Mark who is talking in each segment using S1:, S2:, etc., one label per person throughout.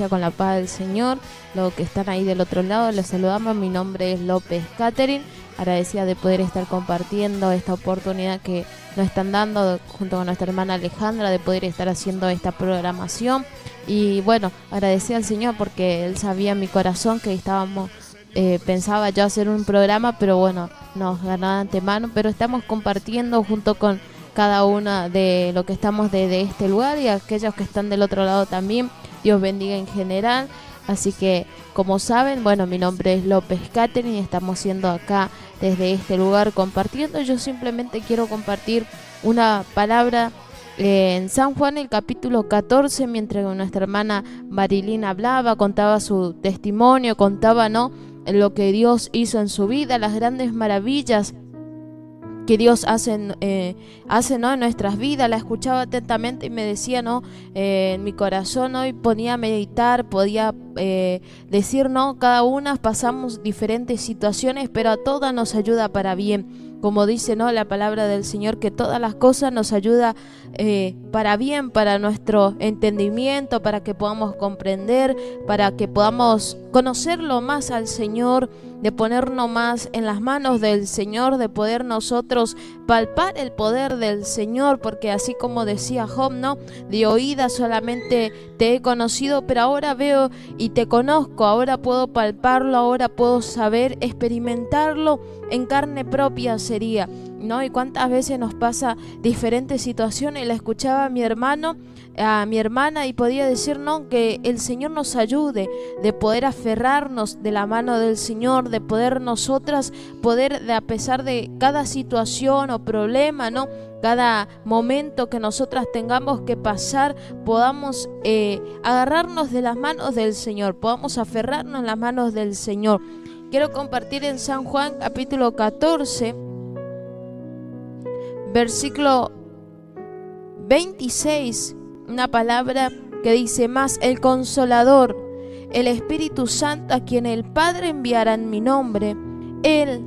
S1: sea con la paz del Señor. Los que están ahí del otro lado, les saludamos. Mi nombre es López Catherine, agradecida de poder estar compartiendo esta oportunidad que nos están dando junto con nuestra hermana Alejandra de poder estar haciendo esta programación. Y bueno, agradecida al Señor porque Él sabía en mi corazón que estábamos, pensaba yo hacer un programa, pero bueno, nos ganó de antemano, pero estamos compartiendo junto con cada una de lo que estamos de este lugar y aquellos que están del otro lado también. Dios bendiga en general. Así que, como saben, bueno, mi nombre es López Catherine y estamos siendo acá desde este lugar compartiendo. Yo simplemente quiero compartir una palabra en San Juan, el capítulo 14, mientras nuestra hermana Marilyn hablaba, contaba su testimonio, contaba, ¿no?, lo que Dios hizo en su vida, las grandes maravillas que Dios hace, ¿no?, en nuestras vidas. La escuchaba atentamente y me decía, ¿no?, en mi corazón hoy ponía a meditar, podía decir, ¿no?, cada una pasamos diferentes situaciones, pero a todas nos ayuda para bien. Como dice, ¿no?, la palabra del Señor, que todas las cosas nos ayuda para bien, para nuestro entendimiento, para que podamos comprender, para que podamos conocerlo más al Señor, de ponernos más en las manos del Señor, de poder nosotros palpar el poder del Señor, porque así como decía Job, ¿no?, de oída solamente te he conocido, pero ahora veo y te conozco, ahora puedo palparlo, ahora puedo saber, experimentarlo en carne propia sería, ¿no? Y cuántas veces nos pasa diferentes situaciones. La escuchaba a mi hermano, a mi hermana, y podía decir, ¿no?, que el Señor nos ayude, de poder aferrarnos de la mano del Señor, de poder nosotras, a pesar de cada situación o problema, ¿no?, cada momento que nosotras tengamos que pasar, podamos agarrarnos de las manos del Señor, podamos aferrarnos en las manos del Señor. Quiero compartir en San Juan capítulo 14, versículo 26, una palabra que dice: mas el Consolador, el Espíritu Santo, a quien el Padre enviará en mi nombre, Él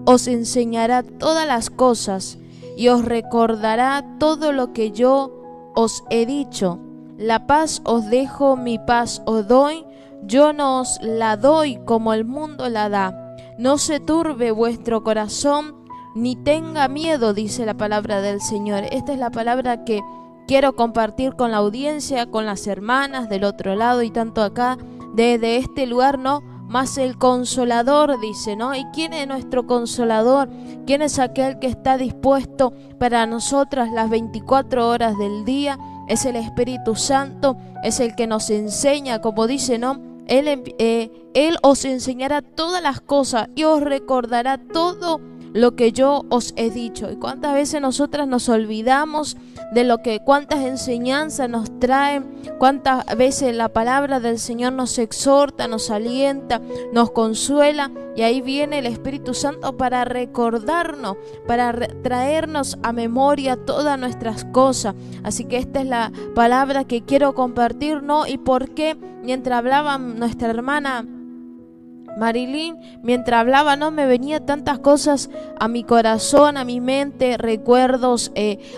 S1: os enseñará todas las cosas y os recordará todo lo que yo os he dicho. La paz os dejo, mi paz os doy. Yo no os la doy como el mundo la da. No se turbe vuestro corazón, ni tenga miedo, dice la palabra del Señor. Esta es la palabra que quiero compartir con la audiencia, con las hermanas del otro lado y tanto acá, desde este lugar, ¿no? Más el Consolador, dice, ¿no? ¿Y quién es nuestro Consolador? ¿Quién es aquel que está dispuesto para nosotras las 24 horas del día? Es el Espíritu Santo, es el que nos enseña, como dice, ¿no? Él os enseñará todas las cosas y os recordará todo lo que yo os he dicho. Y cuántas veces nosotras nos olvidamos de lo que, cuántas enseñanzas nos traen, cuántas veces la palabra del Señor nos exhorta, nos alienta, nos consuela, y ahí viene el Espíritu Santo para recordarnos, para traernos a memoria todas nuestras cosas. Así que esta es la palabra que quiero compartir, ¿no? Y por qué, mientras hablaba nuestra hermana Marilyn, mientras hablaba, no me venía tantas cosas a mi corazón, a mi mente, recuerdos,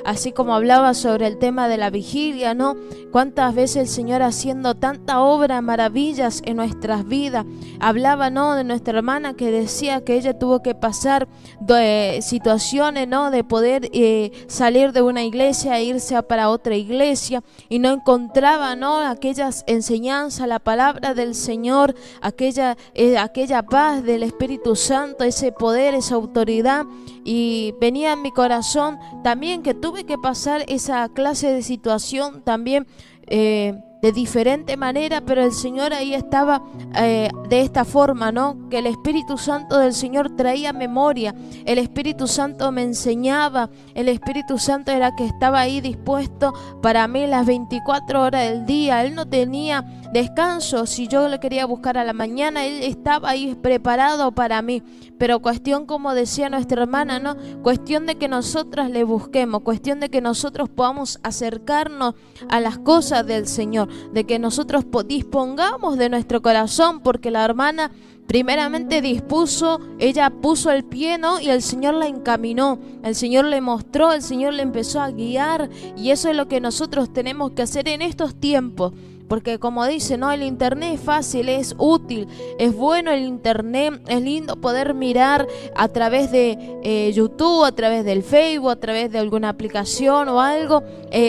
S1: así como hablaba sobre el tema de la vigilia, ¿no? Cuántas veces el Señor haciendo tanta obra, maravillas en nuestras vidas. Hablaba, ¿no?, de nuestra hermana que decía que ella tuvo que pasar situaciones, ¿no?, de poder salir de una iglesia e irse para otra iglesia y no encontraba, ¿no?, aquellas enseñanzas, la palabra del Señor, aquella paz del Espíritu Santo, ese poder, esa autoridad. Y venía en mi corazón también que tuve que pasar esa clase de situación también de diferente manera, pero el Señor ahí estaba de esta forma, ¿no? Que el Espíritu Santo del Señor traía memoria, el Espíritu Santo me enseñaba, el Espíritu Santo era que estaba ahí dispuesto para mí las 24 horas del día. Él no tenía descanso. Si yo le quería buscar a la mañana, Él estaba ahí preparado para mí. Pero cuestión, como decía nuestra hermana, ¿no? Cuestión de que nosotras le busquemos, cuestión de que nosotros podamos acercarnos a las cosas del Señor, de que nosotros dispongamos de nuestro corazón, porque la hermana primeramente dispuso, ella puso el pie, ¿no? Y el Señor la encaminó, el Señor le mostró, el Señor le empezó a guiar. Y eso es lo que nosotros tenemos que hacer en estos tiempos, porque como dice, ¿no? El internet es fácil, es útil, es bueno el internet, es lindo poder mirar a través de YouTube, a través del Facebook, a través de alguna aplicación o algo,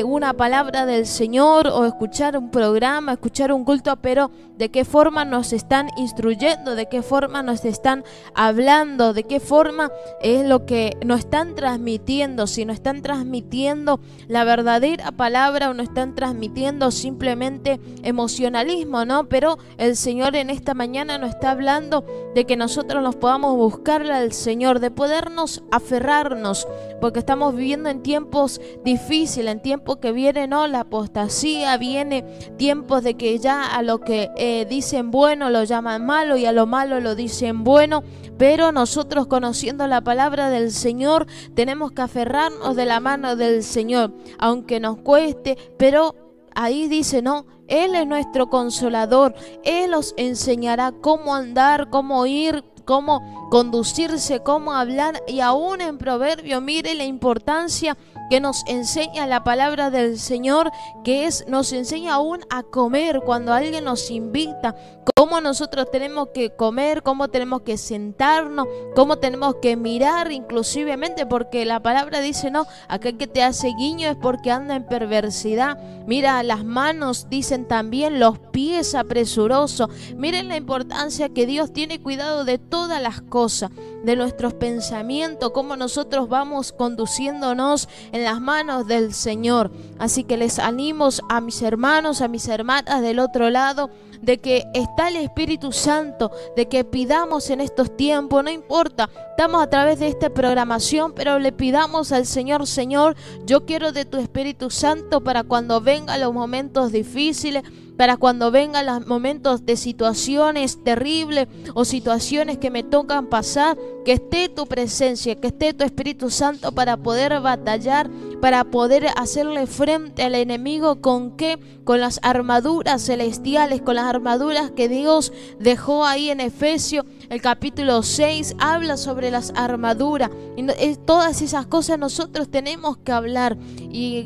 S1: una palabra del Señor, o escuchar un programa, escuchar un culto, pero de qué forma nos están instruyendo, de qué forma nos están hablando, de qué forma es lo que nos están transmitiendo, si nos están transmitiendo la verdadera palabra o nos están transmitiendo simplemente emocionalismo, ¿no? Pero el Señor en esta mañana nos está hablando de que nosotros nos podamos buscarle al Señor, de podernos aferrarnos, porque estamos viviendo en tiempos difíciles, en tiempos que viene, ¿no? La apostasía, viene tiempos de que ya a lo que dicen bueno lo llaman malo y a lo malo lo dicen bueno, pero nosotros, conociendo la palabra del Señor, tenemos que aferrarnos de la mano del Señor, aunque nos cueste, pero ahí dice, no, Él es nuestro consolador, Él os enseñará cómo andar, cómo ir, cómo conducirse, cómo hablar. Y aún en Proverbio, mire la importancia que nos enseña la palabra del Señor, que es, nos enseña aún a comer cuando alguien nos invita, cómo nosotros tenemos que comer, cómo tenemos que sentarnos, cómo tenemos que mirar, inclusivemente, porque la palabra dice, no, aquel que te hace guiño es porque anda en perversidad. Mira, las manos, dicen también, los pies apresurosos. Miren la importancia que Dios tiene cuidado de todas las cosas, de nuestros pensamientos, cómo nosotros vamos conduciéndonos en las manos del Señor. Así que les animo a mis hermanos, a mis hermanas del otro lado, de que está el Espíritu Santo, de que pidamos en estos tiempos, no importa, estamos a través de esta programación, pero le pidamos al Señor, Señor, yo quiero de tu Espíritu Santo para cuando vengan los momentos difíciles, para cuando vengan los momentos de situaciones terribles o situaciones que me tocan pasar, que esté tu presencia, que esté tu Espíritu Santo para poder batallar, para poder hacerle frente al enemigo. ¿Con qué? Con las armaduras celestiales, con las armaduras que Dios dejó ahí en Efesios. El capítulo 6 habla sobre las armaduras, y todas esas cosas nosotros tenemos que hablar. Y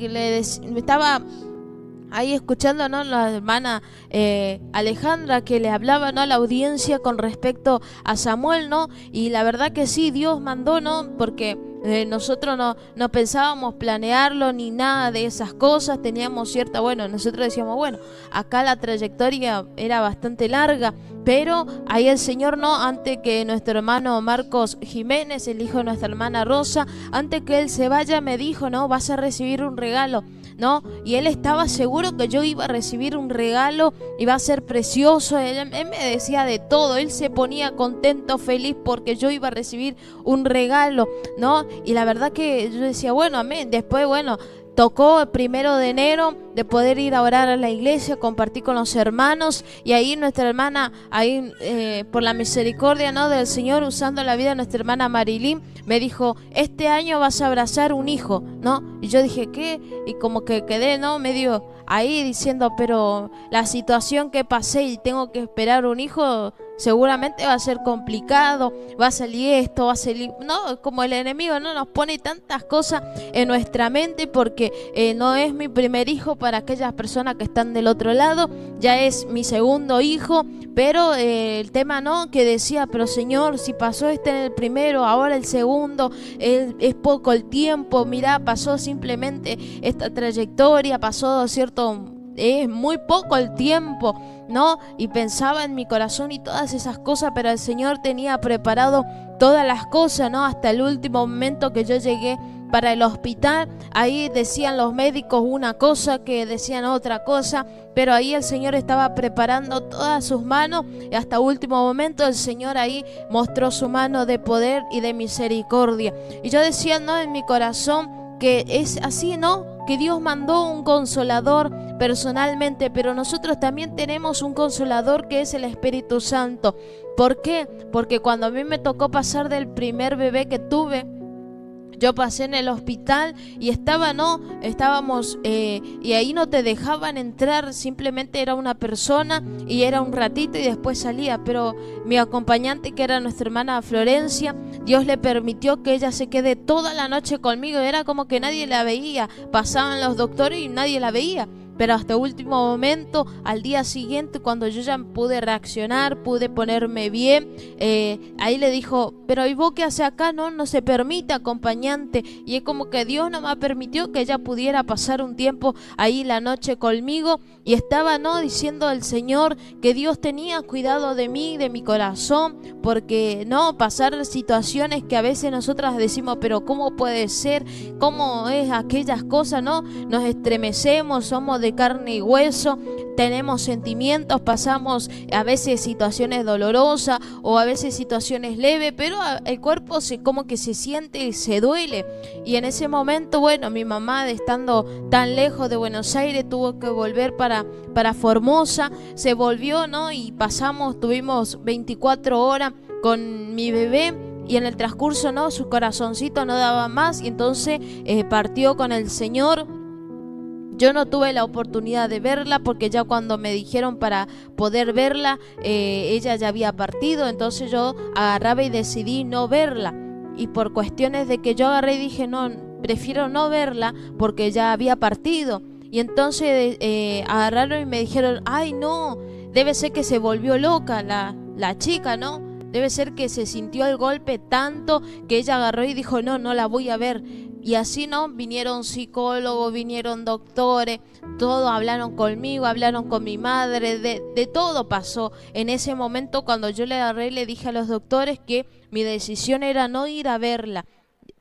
S1: me estaba ahí escuchando, ¿no?, la hermana Alejandra, que le hablaba, ¿no?, a la audiencia con respecto a Samuel, ¿no? Y la verdad que sí, Dios mandó, ¿no? Porque nosotros no pensábamos planearlo ni nada de esas cosas. Teníamos cierta, bueno, nosotros decíamos, bueno, acá la trayectoria era bastante larga, pero ahí el Señor, no, antes que nuestro hermano Marcos Jiménez, el hijo de nuestra hermana Rosa, antes que él se vaya, me dijo, no, vas a recibir un regalo, ¿no? Y él estaba seguro que yo iba a recibir un regalo, iba a ser precioso. Él me decía de todo, él se ponía contento, feliz porque yo iba a recibir un regalo, ¿no? Y la verdad que yo decía, bueno, amén. Después, bueno, tocó el 1 de enero de poder ir a orar a la iglesia, compartir con los hermanos, y ahí nuestra hermana, ahí por la misericordia, ¿no?, del Señor, usando la vida de nuestra hermana Marilyn, me dijo, este año vas a abrazar un hijo, ¿no? Y yo dije, ¿qué? Y como que quedé, ¿no?, medio ahí diciendo, pero la situación que pasé y tengo que esperar un hijo, seguramente va a ser complicado, va a salir esto, va a salir, no, como el enemigo, no nos pone tantas cosas en nuestra mente, porque no es mi primer hijo para aquellas personas que están del otro lado, ya es mi segundo hijo, pero el tema, no, que decía, pero Señor, si pasó este en el primero, ahora el segundo, es poco el tiempo, mirá, pasó simplemente esta trayectoria, pasó, ¿cierto?, es muy poco el tiempo, ¿no? Y pensaba en mi corazón y todas esas cosas, pero el Señor tenía preparado todas las cosas, ¿no? Hasta el último momento que yo llegué para el hospital, ahí decían los médicos una cosa, que decían otra cosa, pero ahí el Señor estaba preparando todas sus manos, y hasta último momento el Señor ahí mostró su mano de poder y de misericordia. Y yo decía, ¿no?, en mi corazón, que es así, ¿no?, que Dios mandó un consolador personalmente, pero nosotros también tenemos un consolador que es el Espíritu Santo. ¿Por qué? Porque cuando a mí me tocó pasar del primer bebé que tuve, yo pasé en el hospital y estábamos y ahí no te dejaban entrar, simplemente era una persona y era un ratito y después salía, pero mi acompañante, que era nuestra hermana Florencia, Dios le permitió que ella se quede toda la noche conmigo. Era como que nadie la veía, pasaban los doctores y nadie la veía, pero hasta último momento, al día siguiente, cuando yo ya pude reaccionar, pude ponerme bien, ahí le dijo, pero ¿y vos qué haces acá? No se permite acompañante. Y es como que Dios no me permitió que ella pudiera pasar un tiempo ahí la noche conmigo, y estaba diciendo al Señor que Dios tenía cuidado de mí, de mi corazón, porque pasar situaciones que a veces nosotras decimos, pero ¿cómo puede ser? ¿Cómo es aquellas cosas? Nos estremecemos, somos de carne y hueso, tenemos sentimientos, pasamos a veces situaciones dolorosas o a veces situaciones leves, pero el cuerpo como que se siente y se duele. Y en ese momento, mi mamá, estando tan lejos de Buenos Aires, tuvo que volver para Formosa, se volvió, y tuvimos 24 horas con mi bebé. Y en el transcurso, su corazoncito no daba más, y entonces partió con el Señor. Yo no tuve la oportunidad de verla, porque ya cuando me dijeron para poder verla, ella ya había partido. Entonces yo agarraba y decidí no verla. Y por cuestiones de que yo agarré y dije, no, prefiero no verla porque ya había partido. Y entonces agarraron y me dijeron, ay no, debe ser que se volvió loca la chica, ¿no? Debe ser que se sintió el golpe tanto que ella agarró y dijo, no la voy a ver. Y así, vinieron psicólogos, vinieron doctores, todos hablaron conmigo, hablaron con mi madre, de todo pasó. En ese momento, cuando yo le agarré, le dije a los doctores que mi decisión era no ir a verla.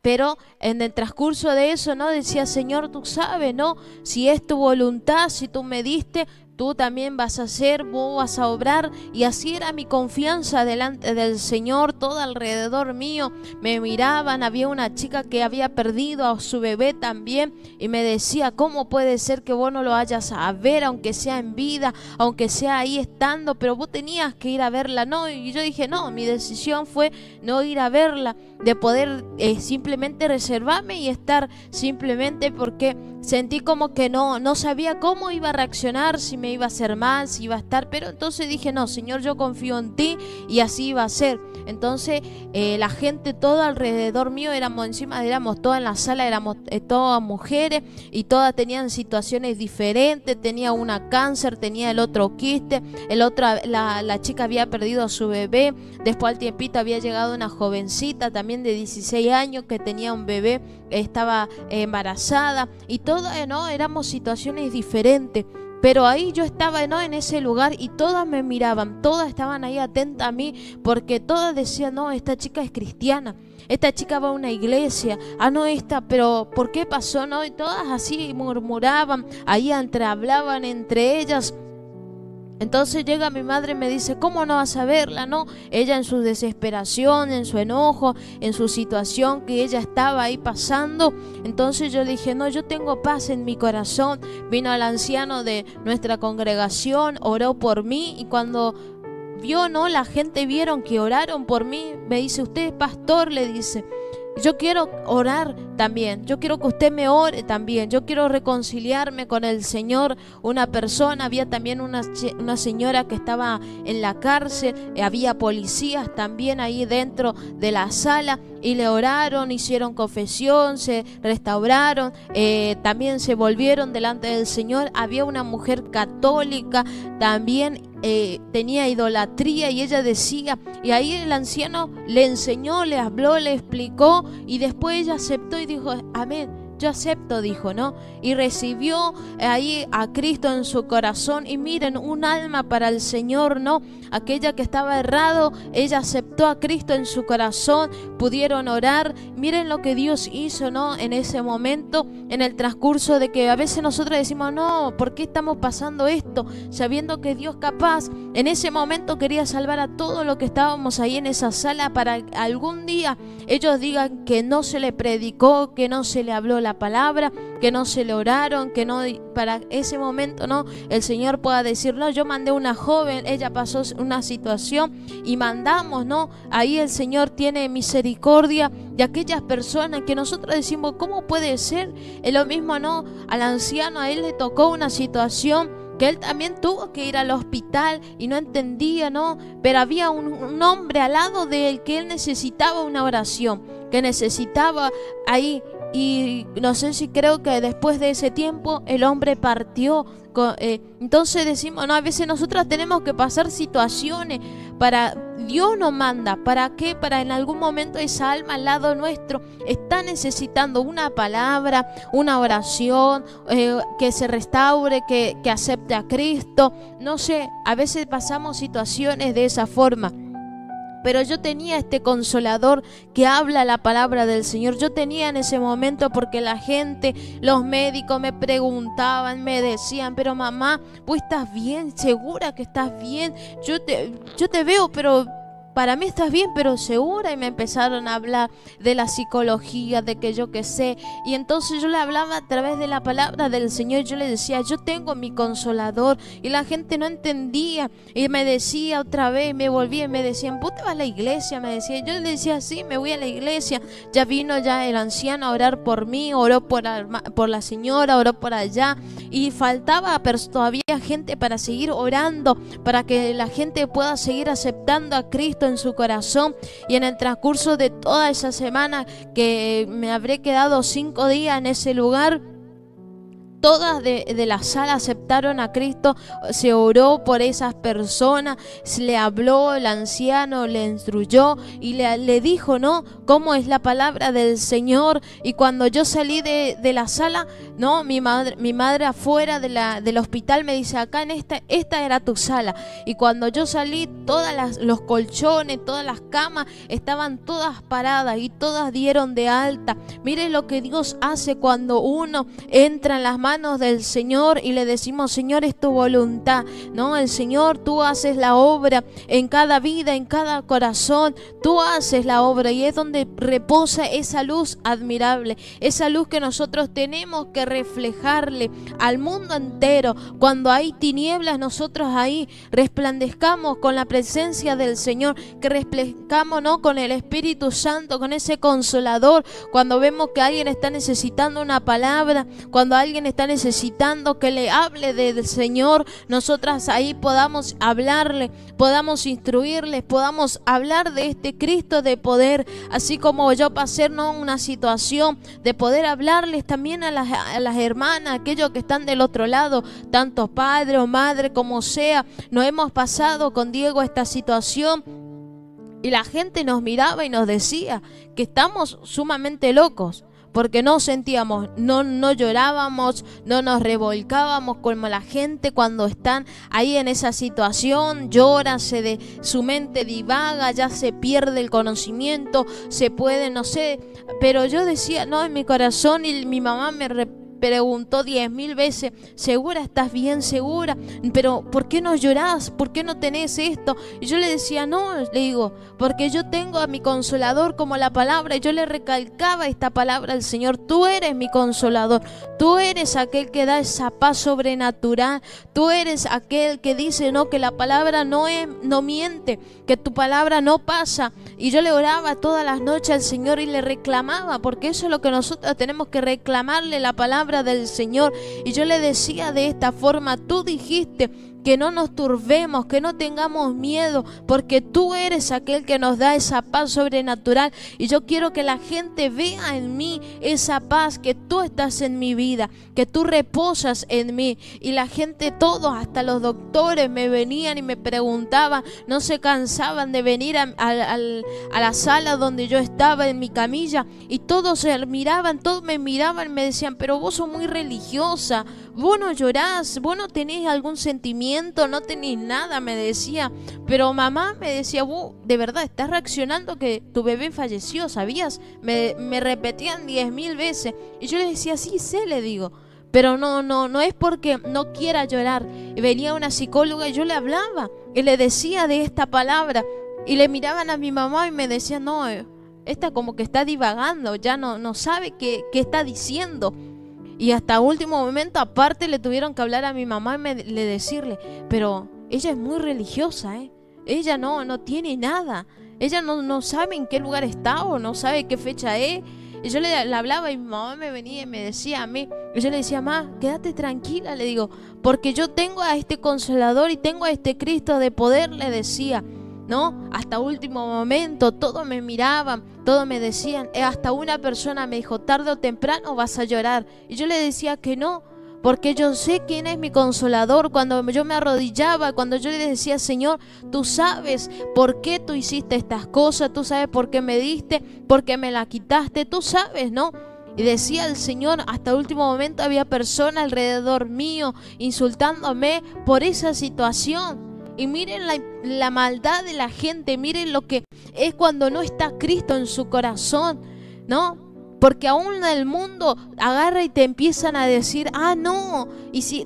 S1: Pero en el transcurso de eso, decía, Señor, tú sabes, si es tu voluntad, si tú me diste, tú también vas a hacer, vos vas a obrar. Y así era mi confianza delante del Señor. Todo alrededor mío me miraban. Había una chica que había perdido a su bebé también, y me decía, ¿cómo puede ser que vos no lo vayas a ver, aunque sea en vida, aunque sea ahí estando? Pero vos tenías que ir a verla, Y yo dije, mi decisión fue no ir a verla, de poder simplemente reservarme y estar, simplemente porque sentí como que no sabía cómo iba a reaccionar, si me iba a hacer mal, si iba a estar. Pero entonces dije, no, Señor, yo confío en ti, y así iba a ser. Entonces la gente todo alrededor mío, éramos todas en la sala, éramos todas mujeres, y todas tenían situaciones diferentes. Tenía una cáncer, tenía el otro quiste, la chica había perdido a su bebé. Después al tiempito había llegado una jovencita también de 16 años que tenía un bebé, estaba embarazada, y todas éramos situaciones diferentes. Pero ahí yo estaba en ese lugar, y todas me miraban, todas estaban ahí atentas a mí, porque todas decían, esta chica es cristiana, esta chica va a una iglesia, pero ¿por qué pasó? Y todas así murmuraban, ahí hablaban entre ellas. Entonces llega mi madre y me dice, ¿cómo no vas a verla? Ella en su desesperación, en su enojo, en su situación que ella estaba ahí pasando. Entonces yo le dije, yo tengo paz en mi corazón. Vino el anciano de nuestra congregación, oró por mí, y cuando vio, la gente vieron que oraron por mí, me dice, usted es pastor, le dice, yo quiero orar también, yo quiero que usted me ore también, yo quiero reconciliarme con el Señor. Una persona, había también una señora que estaba en la cárcel, había policías también ahí dentro de la sala, y le oraron, hicieron confesión, se restauraron, también se volvieron delante del Señor. Había una mujer católica también, tenía idolatría, y ella decía, y ahí el anciano le enseñó, le habló, le explicó, y después ella aceptó y dijo, amén, yo acepto, dijo, y recibió ahí a Cristo en su corazón. Y miren, un alma para el Señor, aquella que estaba errado, ella aceptó a Cristo en su corazón, pudieron orar. Miren lo que Dios hizo, en ese momento, en el transcurso de que a veces nosotros decimos, ¿por qué estamos pasando esto? Sabiendo que Dios capaz en ese momento quería salvar a todos los que estábamos ahí en esa sala, para que algún día ellos digan que no se le predicó, que no se le habló la palabra, que no se le oraron, que no, para ese momento el Señor pueda decir, yo mandé una joven, ella pasó una situación y mandamos, ahí el Señor tiene misericordia de aquellas personas que nosotros decimos, ¿cómo puede ser? Es lo mismo, al anciano, a él le tocó una situación que él también tuvo que ir al hospital y no entendía, pero había un hombre al lado de él que él necesitaba una oración, que necesitaba ahí y no sé si creo que después de ese tiempo el hombre partió. Entonces decimos, no, a veces nosotros tenemos que pasar situaciones para... Dios nos manda, ¿para qué? Para en algún momento esa alma al lado nuestro está necesitando una palabra, una oración, que se restaure, que acepte a Cristo. No sé, a veces pasamos situaciones de esa forma. Pero yo tenía este consolador que habla la palabra del Señor. Yo tenía en ese momento, porque la gente, los médicos me preguntaban, me decían, pero mamá, ¿vos estás bien? ¿Segura que estás bien? Yo te veo, pero para mí estás bien, pero segura. Y me empezaron a hablar de la psicología, de que yo qué sé. Y entonces yo le hablaba a través de la palabra del Señor. Yo le decía, yo tengo mi consolador. Y la gente no entendía. Y me decía otra vez, me volvía y me decían, ¿vos te vas a la iglesia? Me decía. Yo le decía, sí, me voy a la iglesia. Ya vino ya el anciano a orar por mí, oró por la señora, oró por allá. Y faltaba, pero todavía gente para seguir orando, para que la gente pueda seguir aceptando a Cristo en su corazón. Y en el transcurso de toda esa semana, que me habré quedado 5 días en ese lugar, todas de la sala aceptaron a Cristo. Se oró por esas personas, se le habló, el anciano le instruyó y le dijo, ¿no?, cómo es la palabra del Señor. Y cuando yo salí de la sala, no, mi madre afuera del hospital me dice, acá en esta era tu sala. Y cuando yo salí, los colchones, todas las camas estaban todas paradas y todas dieron de alta. Mire lo que Dios hace cuando uno entra en las manos del Señor y le decimos, Señor, es tu voluntad, ¿no? El Señor, tú haces la obra en cada vida, en cada corazón, tú haces la obra, y es donde reposa esa luz admirable, esa luz que nosotros tenemos que reflejarle al mundo entero. Cuando hay tinieblas, nosotros ahí resplandezcamos con la presencia del Señor, que resplandezcamos, ¿no?, con el Espíritu Santo, con ese consolador. Cuando vemos que alguien está necesitando una palabra, cuando alguien está necesitando que le hable del Señor, nosotras ahí podamos hablarle, podamos instruirles, podamos hablar de este Cristo de poder, así como yo pasé, ¿no?, una situación de poder hablarles también a las hermanas, aquellos que están del otro lado, tanto padre o madre como sea. Nos hemos pasado con Diego esta situación y la gente nos miraba y nos decía que estamos sumamente locos, porque no sentíamos, no llorábamos, no nos revolcábamos como la gente cuando están ahí en esa situación. Lloran, su mente divaga, ya se pierde el conocimiento, se puede, no sé. Pero yo decía, no, en mi corazón, y mi mamá me preguntó 10.000 veces, ¿segura estás bien? ¿Segura? Pero ¿por qué no llorás? ¿Por qué no tenés esto? Y yo le decía, no, le digo, porque yo tengo a mi consolador como la palabra. Y yo le recalcaba esta palabra al Señor, tú eres mi consolador, tú eres aquel que da esa paz sobrenatural, tú eres aquel que dice, no, que la palabra no miente, que tu palabra no pasa. Y yo le oraba todas las noches al Señor y le reclamaba, porque eso es lo que nosotros tenemos que reclamarle, la palabra del Señor. Y yo le decía de esta forma, tú dijiste que no nos turbemos, que no tengamos miedo, porque tú eres aquel que nos da esa paz sobrenatural. Y yo quiero que la gente vea en mí esa paz, que tú estás en mi vida, que tú reposas en mí. Y la gente, todos, hasta los doctores, me venían y me preguntaban, no se cansaban de venir a la sala donde yo estaba en mi camilla, y todos me miraban y me decían, pero vos sos muy religiosa, vos no llorás, vos no tenés algún sentimiento, no tenés nada, me decía. Pero mamá, me decía, vos de verdad estás reaccionando que tu bebé falleció, ¿sabías? Me repetían 10.000 veces. Y yo les decía, sí sé, le digo, pero no es porque no quiera llorar. Y venía una psicóloga y yo le hablaba y le decía de esta palabra, y le miraban a mi mamá y me decían, no, esta como que está divagando, ya no sabe qué está diciendo. Y hasta último momento, aparte, le tuvieron que hablar a mi mamá y le decirle, pero ella es muy religiosa, ella no tiene nada, ella no sabe en qué lugar está o no sabe qué fecha es. Y yo le hablaba y mi mamá me venía y me decía a mí, y yo le decía, mamá, quédate tranquila, le digo, porque yo tengo a este consolador y tengo a este Cristo de poder, le decía. ¿no? Hasta último momento, todos me miraban, todos me decían, hasta una persona me dijo, tarde o temprano vas a llorar. Y yo le decía que no, porque yo sé quién es mi consolador. Cuando yo me arrodillaba, cuando yo le decía, Señor, tú sabes por qué tú hiciste estas cosas, tú sabes por qué me diste, por qué me la quitaste, tú sabes, ¿no? Y decía el Señor, hasta el último momento había personas alrededor mío insultándome por esa situación. Y miren la maldad de la gente, miren lo que es cuando no está Cristo en su corazón, ¿no? Porque aún el mundo agarra y te empiezan a decir, no, y si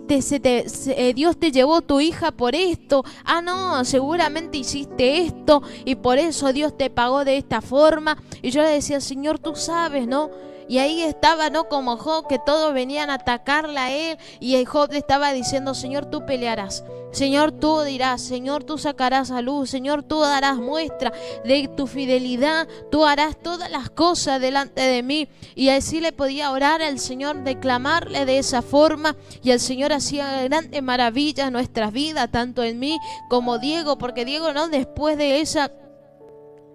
S1: Dios te llevó tu hija por esto, no, seguramente hiciste esto y por eso Dios te pagó de esta forma. Y yo le decía, Señor, tú sabes, ¿no? Y ahí estaba, ¿no? Como Job, que todos venían a atacarla a él. Y Job le estaba diciendo, Señor, tú pelearás. Señor, tú dirás. Señor, tú sacarás a luz. Señor, tú darás muestra de tu fidelidad. Tú harás todas las cosas delante de mí. Y así le podía orar al Señor, declamarle de esa forma. Y el Señor hacía grandes maravillas en nuestras vidas, tanto en mí como Diego. Porque Diego, ¿no? Después de esa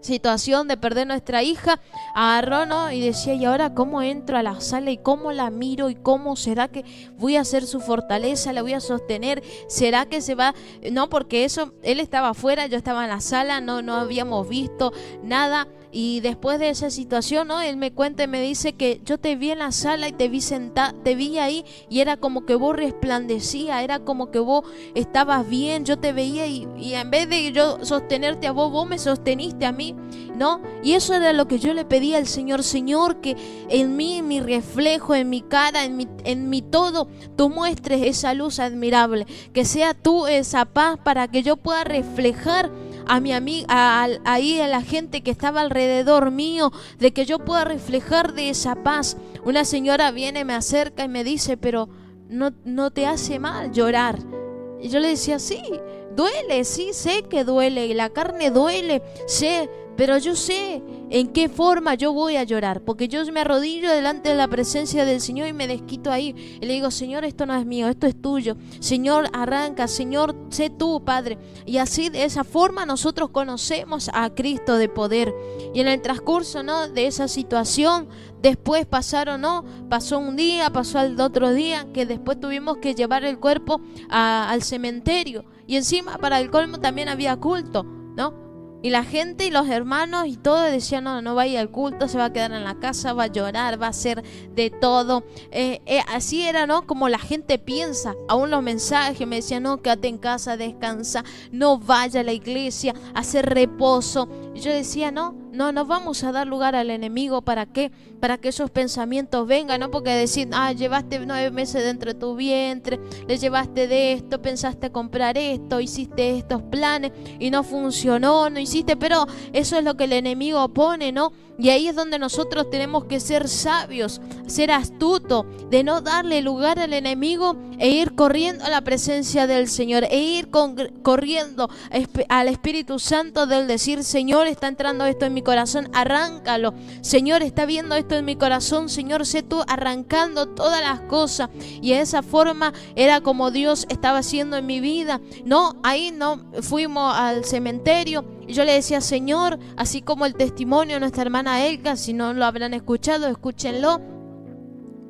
S1: situación de perder nuestra hija, agarró, ¿no? Y decía, ¿y ahora cómo entro a la sala y cómo la miro y cómo será que voy a hacer su fortaleza, la voy a sostener? ¿Será que se va? No, porque eso, él estaba afuera, yo estaba en la sala, no habíamos visto nada. Y después de esa situación, ¿no? Él me cuenta y me dice que yo te vi en la sala y te vi sentada, te vi ahí y era como que vos resplandecías, era como que vos estabas bien, yo te veía y en vez de yo sostenerte a vos, vos me sosteniste a mí, ¿no? Y eso era lo que yo le pedía al Señor, Señor, que en mí, en mi reflejo, en mi cara, en mi todo, tú muestres esa luz admirable, que sea tú esa paz para que yo pueda reflejar a mi amiga, ahí a la gente que estaba alrededor mío, de que yo pueda reflejar de esa paz. Una señora viene, me acerca y me dice, pero no te hace mal llorar. Y yo le decía, sí, duele, sí, sé que duele, y la carne duele, sé, pero yo sé en qué forma yo voy a llorar, porque yo me arrodillo delante de la presencia del Señor y me desquito ahí y le digo, Señor, esto no es mío, esto es tuyo. Señor, arranca, Señor, sé tú, Padre. Y así, de esa forma, nosotros conocemos a Cristo de poder. Y en el transcurso, ¿no?, de esa situación, después pasó un día, pasó el otro día, que después tuvimos que llevar el cuerpo al cementerio. Y encima, para el colmo, también había culto, ¿no? Y la gente y los hermanos y todo decían, no vaya al culto, se va a quedar en la casa, va a llorar, va a hacer de todo. Así era, ¿no? Como la gente piensa. Aún los mensajes me decían, no, quédate en casa, descansa, no vaya a la iglesia, hacer reposo. Y yo decía, no vamos a dar lugar al enemigo. ¿Para qué? Para que esos pensamientos vengan, ¿no? Porque decir, llevaste 9 meses dentro de tu vientre, le llevaste de esto, pensaste comprar esto, hiciste estos planes y no funcionó, no hiciste, pero eso es lo que el enemigo pone, ¿no? Y ahí es donde nosotros tenemos que ser sabios, ser astutos, de no darle lugar al enemigo e ir corriendo a la presencia del Señor, e ir corriendo al Espíritu Santo del decir, Señor, está entrando esto en mi corazón, arráncalo. Señor, está viendo esto en mi corazón, Señor, sé tú arrancando todas las cosas. Y de esa forma era como Dios estaba haciendo en mi vida. Ahí fuimos al cementerio y yo le decía, Señor, así como el testimonio de nuestra hermana Elga, si no lo habrán escuchado, escúchenlo.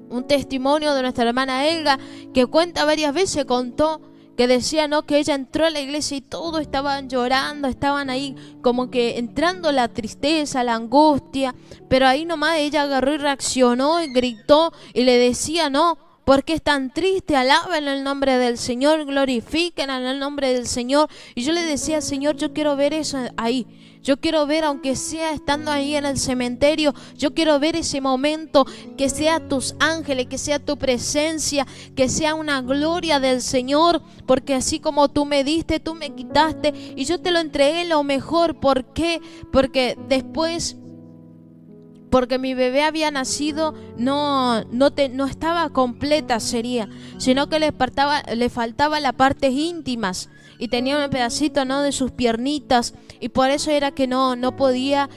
S1: Un testimonio de nuestra hermana Elga que cuenta varias veces, contó que decía, ¿no?, que ella entró a la iglesia y todos estaban llorando, estaban ahí como que entrando la tristeza, la angustia, pero ahí nomás ella agarró y reaccionó y gritó y le decía, no, ¿por qué es tan triste? Alaben el nombre del Señor, glorifiquen el nombre del Señor. Y yo le decía, Señor, yo quiero ver eso ahí. Yo quiero ver, aunque sea estando ahí en el cementerio, yo quiero ver ese momento, que sea tus ángeles, que sea tu presencia, que sea una gloria del Señor, porque así como tú me diste, tú me quitaste y yo te lo entregué lo mejor. ¿Por qué? Porque después, porque mi bebé había nacido, no estaba completa, sino que le faltaba las partes íntimas. Y tenía un pedacito, ¿no?, de sus piernitas. Y por eso era que no podía,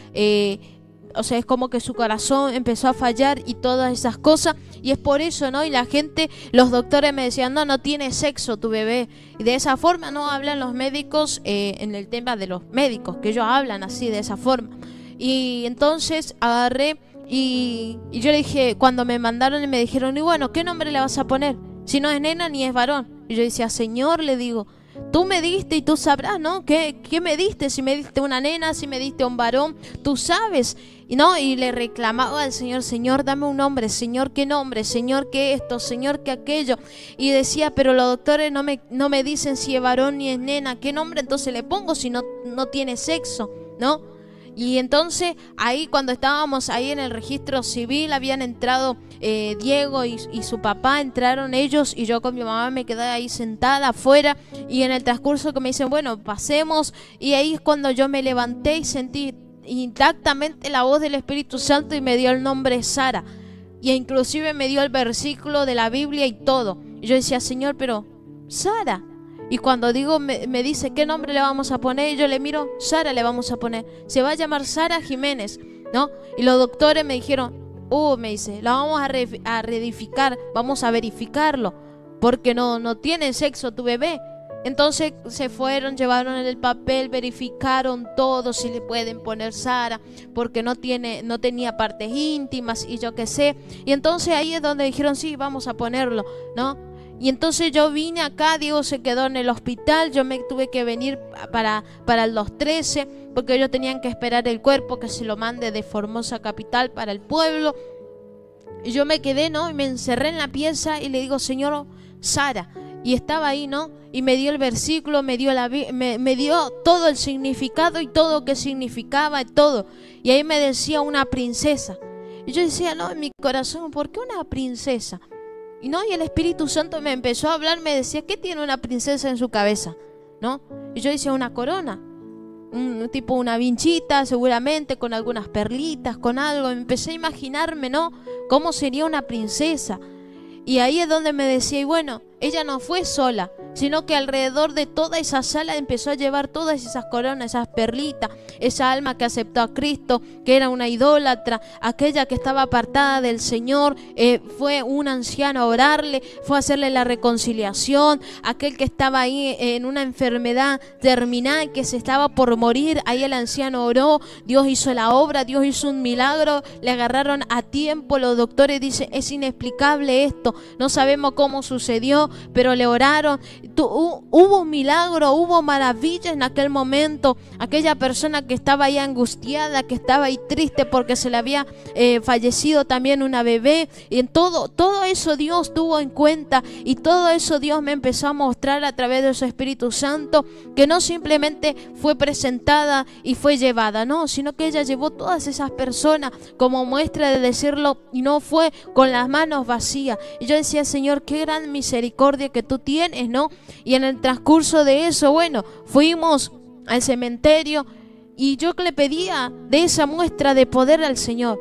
S1: o sea, es como que su corazón empezó a fallar y todas esas cosas, y es por eso, ¿no? Y la gente, los doctores me decían, no tiene sexo tu bebé, y de esa forma no hablan los médicos, en el tema de los médicos, que ellos hablan así, de esa forma. Y entonces agarré y yo le dije, cuando me mandaron y me dijeron, y bueno, ¿qué nombre le vas a poner? Si no es nena ni es varón. Y yo decía, Señor, le digo, tú me diste y tú sabrás, ¿no? ¿Qué me diste? Si me diste una nena, si me diste un varón, tú sabes. Y le reclamaba al Señor, Señor, dame un nombre, Señor, ¿qué nombre? Señor, ¿qué esto? Señor, ¿qué aquello? Y decía, pero los doctores no me dicen si es varón ni es nena, ¿qué nombre entonces le pongo si no tiene sexo, ¿no? Y entonces ahí, cuando estábamos ahí en el registro civil, habían entrado Diego y su papá, entraron ellos, y yo con mi mamá me quedé ahí sentada afuera, y en el transcurso que me dicen, bueno, pasemos, y ahí es cuando yo me levanté y sentí intactamente la voz del Espíritu Santo, y me dio el nombre Sara, y inclusive me dio el versículo de la Biblia y todo. Y yo decía, Señor, pero Sara. Y cuando digo, me dice, ¿qué nombre le vamos a poner? Y yo le miro, Sara le vamos a poner. Se va a llamar Sara Jiménez, ¿no? Y los doctores me dijeron, me dice, la vamos a reedificar, vamos a verificarlo, porque no tiene sexo tu bebé. Entonces se fueron, llevaron el papel, verificaron todo, si le pueden poner Sara, porque no tenía partes íntimas y yo qué sé. Y entonces ahí es donde dijeron, sí, vamos a ponerlo, ¿no? Y entonces yo vine acá, Diego se quedó en el hospital, yo me tuve que venir para el 213, porque ellos tenían que esperar el cuerpo que se lo mande de Formosa capital para el pueblo. Y yo me quedé, ¿no? Y me encerré en la pieza y le digo, Señor, Sara. Y estaba ahí, ¿no? Y me dio el versículo, me dio todo el significado y todo que significaba, todo. Y ahí me decía una princesa. Y yo decía, no, en mi corazón, ¿por qué una princesa? Y el Espíritu Santo me empezó a hablar, me decía, ¿qué tiene una princesa en su cabeza? ¿No? Y yo decía, una corona, tipo una vinchita seguramente, con algunas perlitas, con algo. Empecé a imaginarme, ¿no? ¿Cómo sería una princesa? Y ahí es donde me decía, y bueno, ella no fue sola, sino que alrededor de toda esa sala empezó a llevar todas esas coronas, esas perlitas, esa alma que aceptó a Cristo, que era una idólatra, aquella que estaba apartada del Señor, fue un anciano a orarle, fue a hacerle la reconciliación, aquel que estaba ahí en una enfermedad terminal, que se estaba por morir, ahí el anciano oró, Dios hizo la obra, Dios hizo un milagro, le agarraron a tiempo, los doctores dicen, es inexplicable esto, no sabemos cómo sucedió, pero le oraron. Hubo un milagro, hubo maravilla en aquel momento. Aquella persona que estaba ahí angustiada, que estaba ahí triste porque se le había fallecido también una bebé, y en todo eso Dios tuvo en cuenta, y todo eso Dios me empezó a mostrar a través de su Espíritu Santo, que no simplemente fue presentada y fue llevada, no, sino que ella llevó todas esas personas como muestra de decirlo, y no fue con las manos vacías. Y yo decía, Señor, qué gran misericordia que tú tienes, ¿no? Y en el transcurso de eso, bueno, fuimos al cementerio y yo le pedía de esa muestra de poder al Señor.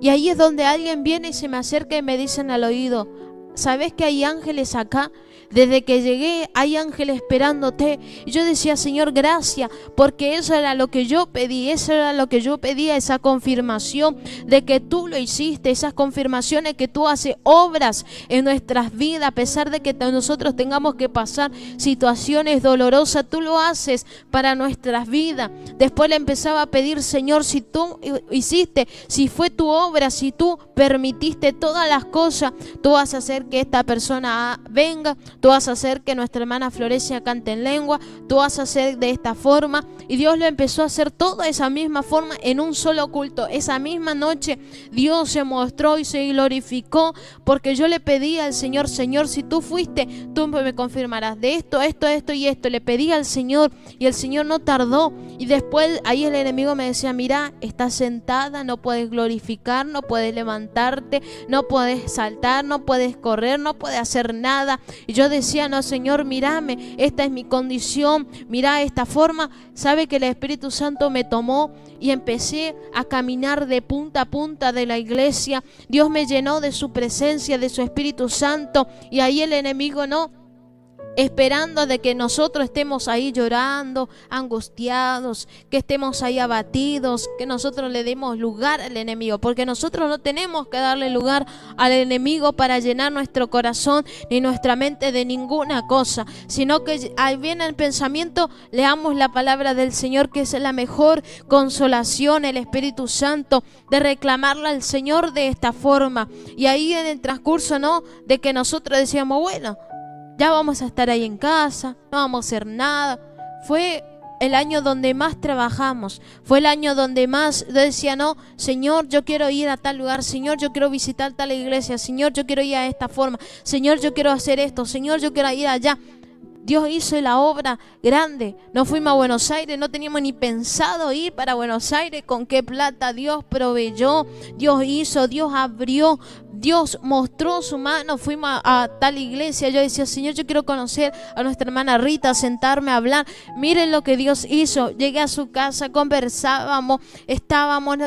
S1: Y ahí es donde alguien viene y se me acerca y me dicen al oído, ¿sabes que hay ángeles acá? Desde que llegué hay ángeles esperándote. Y yo decía, Señor, gracias, porque eso era lo que yo pedí, eso era lo que yo pedía, esa confirmación de que tú lo hiciste, esas confirmaciones que tú haces obras en nuestras vidas, a pesar de que nosotros tengamos que pasar situaciones dolorosas, tú lo haces para nuestras vidas. Después le empezaba a pedir, Señor, si tú hiciste, si fue tu obra, si tú permitiste todas las cosas, tú vas a hacer que esta persona venga, tú vas a hacer que nuestra hermana Florecia cante en lengua, tú vas a hacer de esta forma. Y Dios lo empezó a hacer toda esa misma forma en un solo culto. Esa misma noche Dios se mostró y se glorificó, porque yo le pedí al Señor, Señor, si tú fuiste, tú me confirmarás de esto, esto y esto. Le pedí al Señor y el Señor no tardó. Y después ahí el enemigo me decía, mira, estás sentada, no puedes glorificar, no puedes levantarte, no puedes saltar, no puedes correr, no puedes hacer nada. Y yo decía, no, Señor, mírame, esta es mi condición, mira esta forma. Sabe que el Espíritu Santo me tomó y empecé a caminar de punta a punta de la iglesia. Dios me llenó de su presencia, de su Espíritu Santo, y ahí el enemigo esperando de que nosotros estemos ahí llorando, angustiados, que estemos ahí abatidos, que nosotros le demos lugar al enemigo, porque nosotros no tenemos que darle lugar al enemigo para llenar nuestro corazón ni nuestra mente de ninguna cosa, sino que ahí viene el pensamiento, leamos la palabra del Señor, que es la mejor consolación, el Espíritu Santo, de reclamarle al Señor de esta forma. Y ahí en el transcurso, ¿no?, de que nosotros decíamos, bueno, ya vamos a estar ahí en casa, no vamos a hacer nada. Fue el año donde más trabajamos, fue el año donde más yo decía, no, Señor, yo quiero ir a tal lugar, Señor, yo quiero visitar tal iglesia, Señor, yo quiero ir a esta forma, Señor, yo quiero hacer esto, Señor, yo quiero ir allá. Dios hizo la obra grande. No fuimos a Buenos Aires, no teníamos ni pensado ir para Buenos Aires. Con qué plata Dios proveyó, Dios hizo, Dios abrió, Dios mostró su mano. Fuimos a tal iglesia. Yo decía, Señor, yo quiero conocer a nuestra hermana Rita, sentarme a hablar. Miren lo que Dios hizo. Llegué a su casa, conversábamos,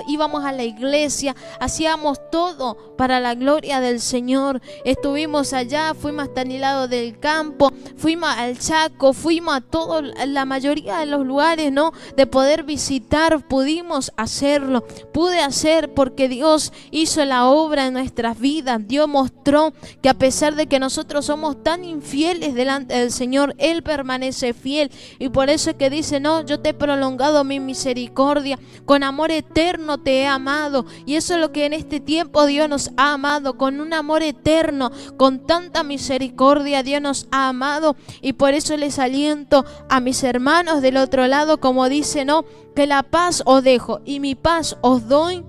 S1: íbamos a la iglesia, hacíamos todo para la gloria del Señor. Estuvimos allá, fuimos hasta el lado del campo, fuimos al Chaco, fuimos a todo, la mayoría de los lugares, ¿no?, de poder visitar. Pudimos hacerlo, pude hacer, porque Dios hizo la obra en nuestras vidas. Dios mostró que a pesar de que nosotros somos tan infieles delante del Señor, Él permanece fiel, y por eso es que dice, no, yo te he prolongado mi misericordia, con amor eterno te he amado. Y eso es lo que en este tiempo Dios nos ha amado, con un amor eterno, con tanta misericordia Dios nos ha amado. Y por eso les aliento a mis hermanos del otro lado, como dice, no, que la paz os dejo y mi paz os doy,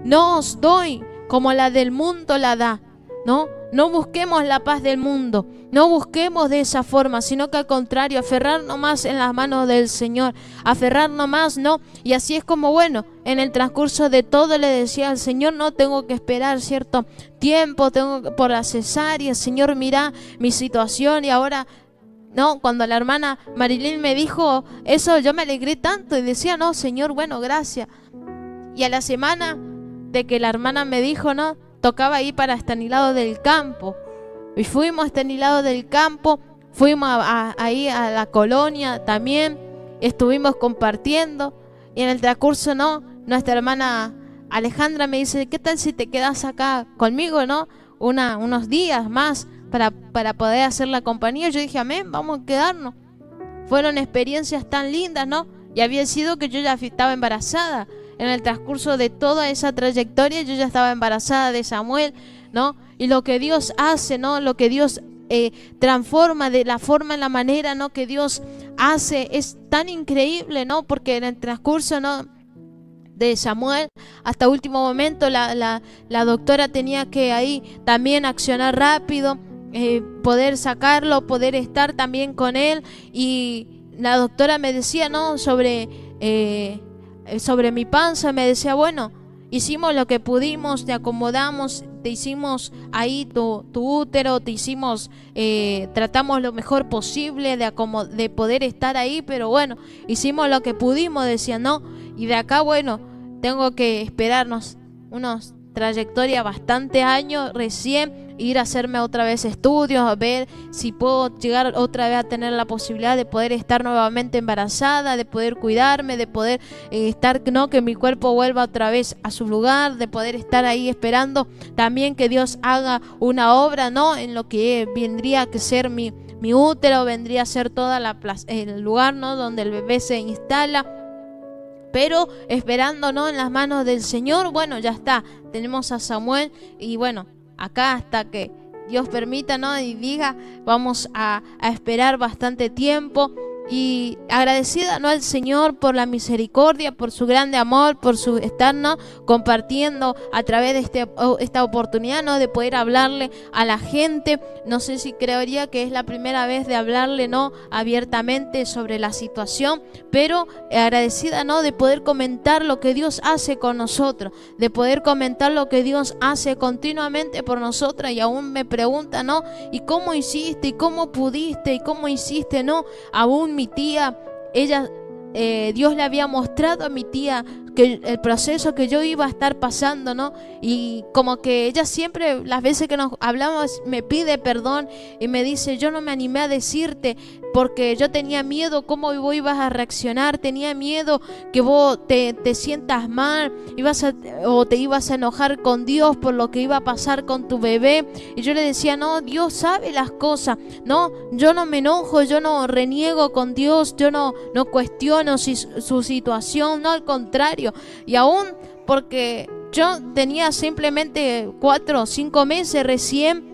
S1: no os doy como la del mundo la da, ¿no? No busquemos la paz del mundo, no busquemos de esa forma, sino que al contrario, aferrarnos más en las manos del Señor, aferrarnos más, ¿no? Y así es como, bueno, en el transcurso de todo le decía al Señor, no tengo que esperar cierto tiempo, por la cesárea, Señor, mira mi situación. Y ahora, no, cuando la hermana Marilyn me dijo eso, yo me alegré tanto y decía, no, Señor, bueno, gracias. Y a la semana de que la hermana me dijo, no, tocaba ir para Estanislao del Campo. Y fuimos a Estanislao del Campo, fuimos ahí a la colonia también, estuvimos compartiendo. Y en el transcurso, no, nuestra hermana Alejandra me dice, ¿qué tal si te quedas acá conmigo, no? Unos días más para poder hacer la compañía. Yo dije, amén, vamos a quedarnos. Fueron experiencias tan lindas, ¿no? Y había sido que yo ya estaba embarazada. En el transcurso de toda esa trayectoria yo ya estaba embarazada de Samuel, ¿no? Y lo que Dios hace, ¿no?, lo que Dios transforma, de la forma, en la manera, ¿no?, que Dios hace, es tan increíble, ¿no? Porque en el transcurso, ¿no?, de Samuel hasta último momento la doctora tenía que ahí también accionar rápido, poder sacarlo, poder estar también con él. Y la doctora me decía, ¿no?, sobre mi panza, me decía, bueno, hicimos lo que pudimos, te acomodamos, te hicimos ahí tu útero, te hicimos, tratamos lo mejor posible de poder estar ahí, pero bueno, hicimos lo que pudimos, decía, ¿no? Y de acá, bueno, tengo que esperarnos unos trayectoria bastante años recién, ir a hacerme otra vez estudios, a ver si puedo llegar otra vez a tener la posibilidad de poder estar nuevamente embarazada, de poder cuidarme, de poder estar, no, que mi cuerpo vuelva otra vez a su lugar, de poder estar ahí esperando también que Dios haga una obra, ¿no?, en lo que vendría a ser mi útero, vendría a ser toda el lugar, ¿no?, donde el bebé se instala. Pero esperando, ¿no?, en las manos del Señor. Bueno, ya está, tenemos a Samuel y bueno, acá hasta que Dios permita, ¿no?, y diga, vamos a esperar bastante tiempo. Y agradecida, ¿no?, al Señor por la misericordia, por su grande amor, por su estar, ¿no?, compartiendo a través de esta oportunidad, ¿no?, de poder hablarle a la gente. No sé si creería que es la primera vez de hablarle, ¿no?, abiertamente sobre la situación, pero agradecida, ¿no?, de poder comentar lo que Dios hace con nosotros, de poder comentar lo que Dios hace continuamente por nosotros. Y aún me pregunta, ¿no?, ¿y cómo hiciste? ¿Y cómo pudiste? ¿Y cómo hiciste? ¿No? Aún mi tía, ella, Dios le había mostrado a mi tía el proceso que yo iba a estar pasando, ¿no? Y como que ella siempre, las veces que nos hablamos, me pide perdón y me dice, yo no me animé a decirte porque yo tenía miedo cómo vos ibas a reaccionar, tenía miedo que vos te sientas mal, o te ibas a enojar con Dios por lo que iba a pasar con tu bebé. Y yo le decía, no, Dios sabe las cosas, no, yo no me enojo, yo no reniego con Dios, yo no cuestiono su situación, no, al contrario. Y aún porque yo tenía simplemente 4 o 5 meses recién,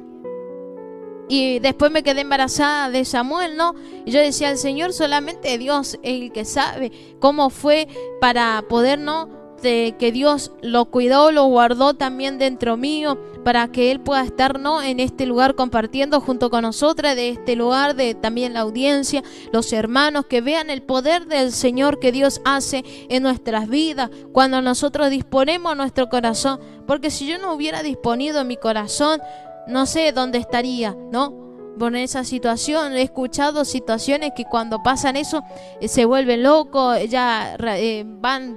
S1: y después me quedé embarazada de Samuel, ¿no? Y yo decía, el Señor, solamente Dios es el que sabe cómo fue para poder, ¿no? Que Dios lo cuidó, lo guardó también dentro mío, para que Él pueda estar, ¿no? En este lugar compartiendo junto con nosotras, de este lugar, de también la audiencia, los hermanos, que vean el poder del Señor que Dios hace en nuestras vidas cuando nosotros disponemos nuestro corazón. Porque si yo no hubiera disponido mi corazón, no sé dónde estaría, ¿no? Por esa situación, he escuchado situaciones que cuando pasan eso se vuelven locos, ya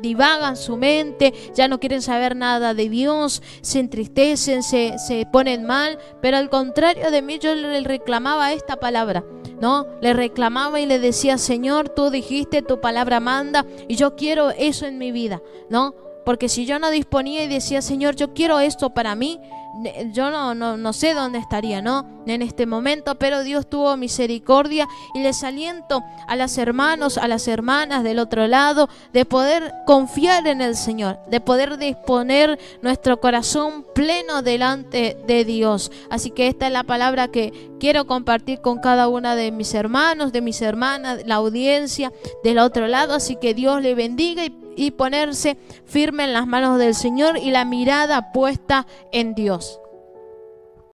S1: divagan su mente, ya no quieren saber nada de Dios, se entristecen, se ponen mal. Pero al contrario de mí, yo le reclamaba esta palabra, ¿no? Le reclamaba y le decía, Señor, tú dijiste, tu palabra manda, y yo quiero eso en mi vida, ¿no? Porque si yo no disponía y decía, Señor, yo quiero esto para mí, yo no sé dónde estaría, ¿no? En este momento, pero Dios tuvo misericordia, y les aliento a los hermanos, a las hermanas del otro lado, de poder confiar en el Señor, de poder disponer nuestro corazón pleno delante de Dios. Así que esta es la palabra que quiero compartir con cada una de mis hermanos, de mis hermanas, la audiencia del otro lado. Así que Dios le bendiga, y ponerse firme en las manos del Señor y la mirada puesta en Dios.